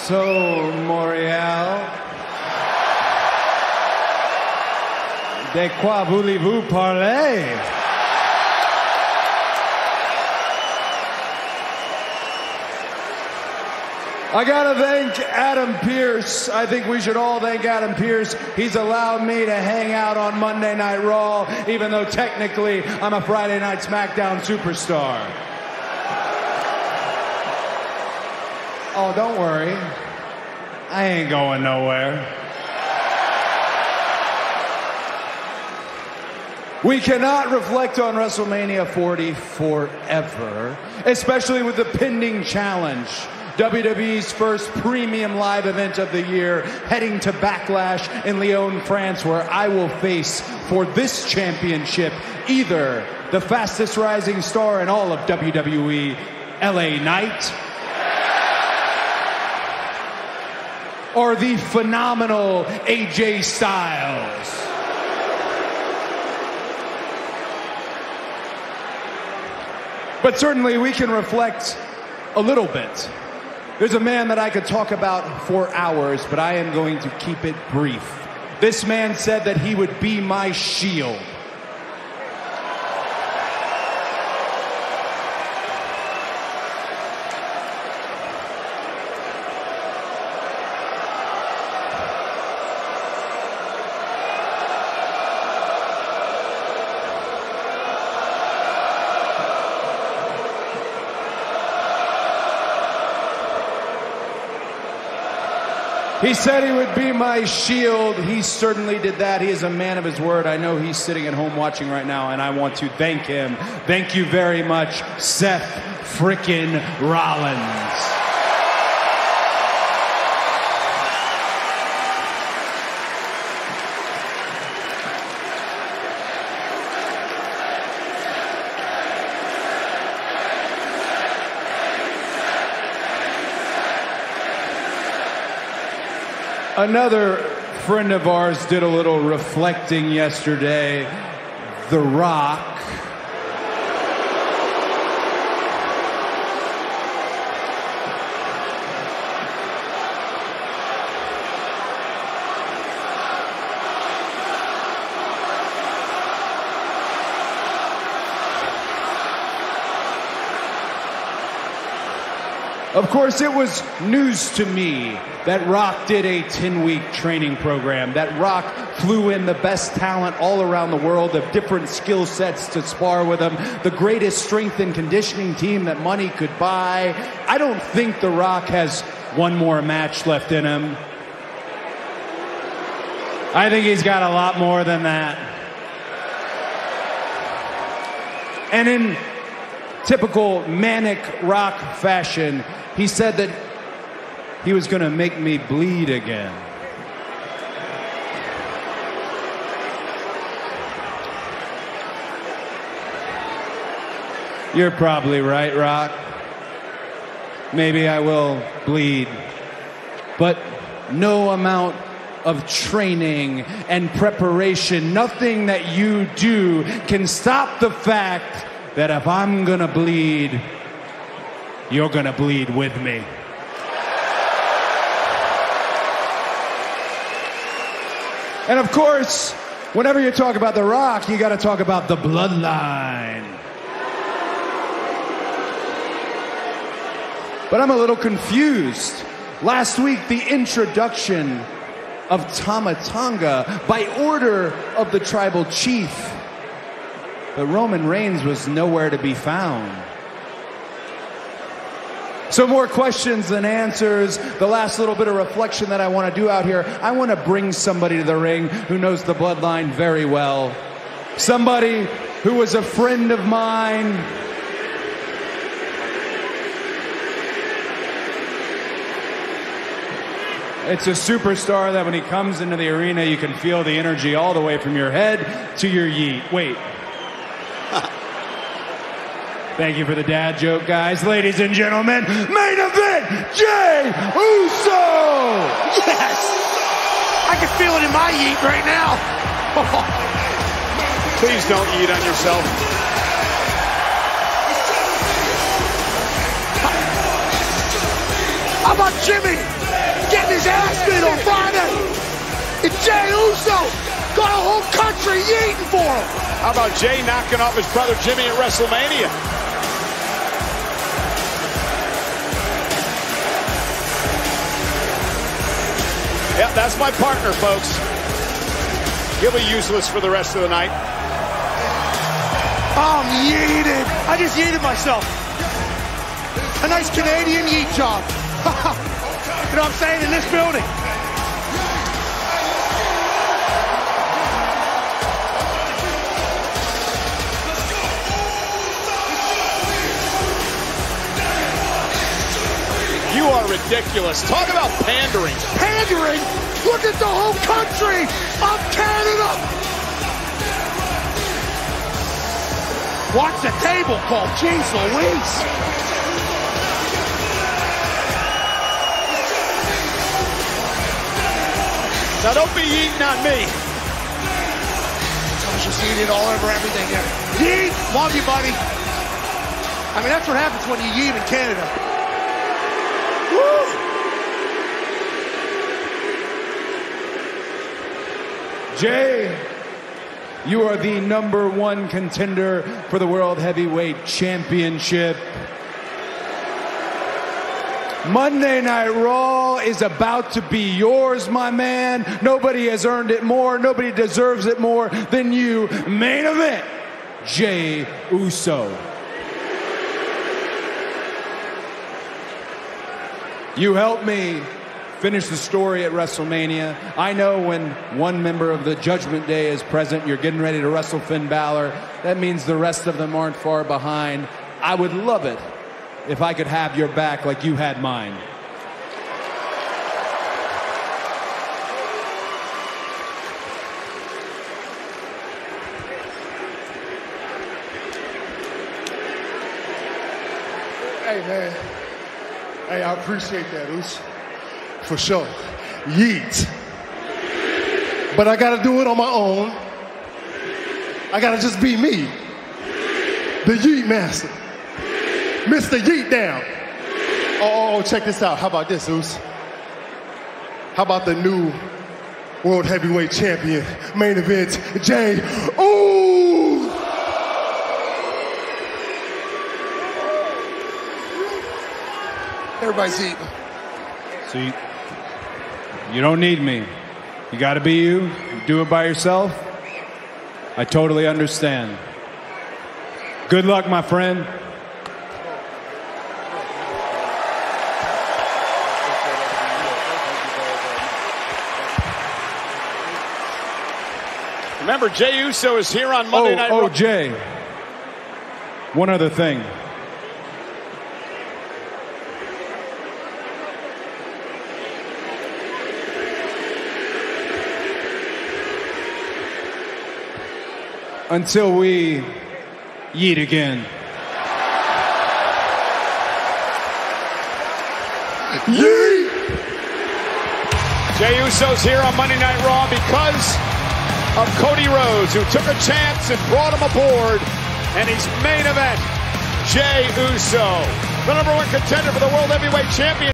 So, Morial, de quoi voulez-vous parler? I gotta thank Adam Pearce. I think we should all thank Adam Pearce. He's allowed me to hang out on Monday Night Raw, even though technically I'm a Friday Night SmackDown superstar. Oh, don't worry. I ain't going nowhere. We cannot reflect on WrestleMania 40 forever, especially with the pending challenge. WWE's first premium live event of the year, heading to Backlash in Lyon, France, where I will face for this championship either the fastest rising star in all of WWE, LA Knight, or the phenomenal AJ Styles. But certainly we can reflect a little bit. There's a man that I could talk about for hours, but I am going to keep it brief. This man said that he would be my shield. He said he would be my shield. He certainly did that. He is a man of his word. I know he's sitting at home watching right now, and I want to thank him. Thank you very much, Seth frickin' Rollins. Another friend of ours did a little reflecting yesterday. The Rock. Of course, it was news to me that Rock did a 10-week training program, that Rock flew in the best talent all around the world of different skill sets to spar with him, the greatest strength and conditioning team that money could buy. I don't think The Rock has one more match left in him. I think he's got a lot more than that. And in typical manic Rock fashion, he said that he was going to make me bleed again. You're probably right, Rock. Maybe I will bleed. But no amount of training and preparation, nothing that you do can stop the fact that if I'm going to bleed, you're going to bleed with me. And of course, whenever you talk about The Rock, you got to talk about the bloodline. But I'm a little confused. Last week, the introduction of Tama Tonga by order of the tribal chief. But Roman Reigns was nowhere to be found. So more questions than answers. The last little bit of reflection that I want to do out here, I want to bring somebody to the ring who knows the bloodline very well. Somebody who was a friend of mine. It's a superstar that when he comes into the arena, you can feel the energy all the way from your head to your yeet. Wait. Thank you for the dad joke, guys. Ladies and gentlemen, main event, Jey Uso! Yes! I can feel it in my yeet right now. Please don't yeet on yourself. How about Jimmy? getting his ass beat on Friday. And Jey Uso got a whole country yeeting for him. How about Jey knocking off his brother Jimmy at WrestleMania? Yep, that's my partner, folks. He'll be useless for the rest of the night. I'm yeeted. I just yeeted myself. A nice Canadian yeet job. You know what I'm saying? In this building. You are ridiculous. Talk about pandering. Pandering? Look at the whole country of Canada. Watch the table call. Jeez Louise. Now don't be yeeting on me. I was just yeeting all over everything here. Yeet! Love you, buddy. I mean, that's what happens when you yeet in Canada. Woo! Jey, you are the #1 contender for the World Heavyweight Championship. Monday Night Raw is about to be yours, my man. Nobody has earned it more. Nobody deserves it more than you. Main event, Jey Uso. You helped me finish the story at WrestleMania. I know when one member of the Judgment Day is present, you're getting ready to wrestle Finn Balor. That means the rest of them aren't far behind. I would love it if I could have your back like you had mine. Hey, man. Hey, I appreciate that, Us. For sure. Yeet. But I gotta do it on my own. I gotta just be me. The Yeet Master. Mr. Yeet Down. Oh, check this out. How about this, Us? How about the new World Heavyweight Champion, main event, Jey Uso? Everybody's eating. See, you don't need me. You gotta be you. You do it by yourself. I totally understand. Good luck, my friend. Remember, Jey Uso is here on Monday Night Raw. Oh, Jey. One other thing. Until we yeet again. Yeet! Jey Uso's here on Monday Night Raw because of Cody Rhodes, who took a chance and brought him aboard, and he's main event, Jey Uso, the #1 contender for the World Heavyweight Championship.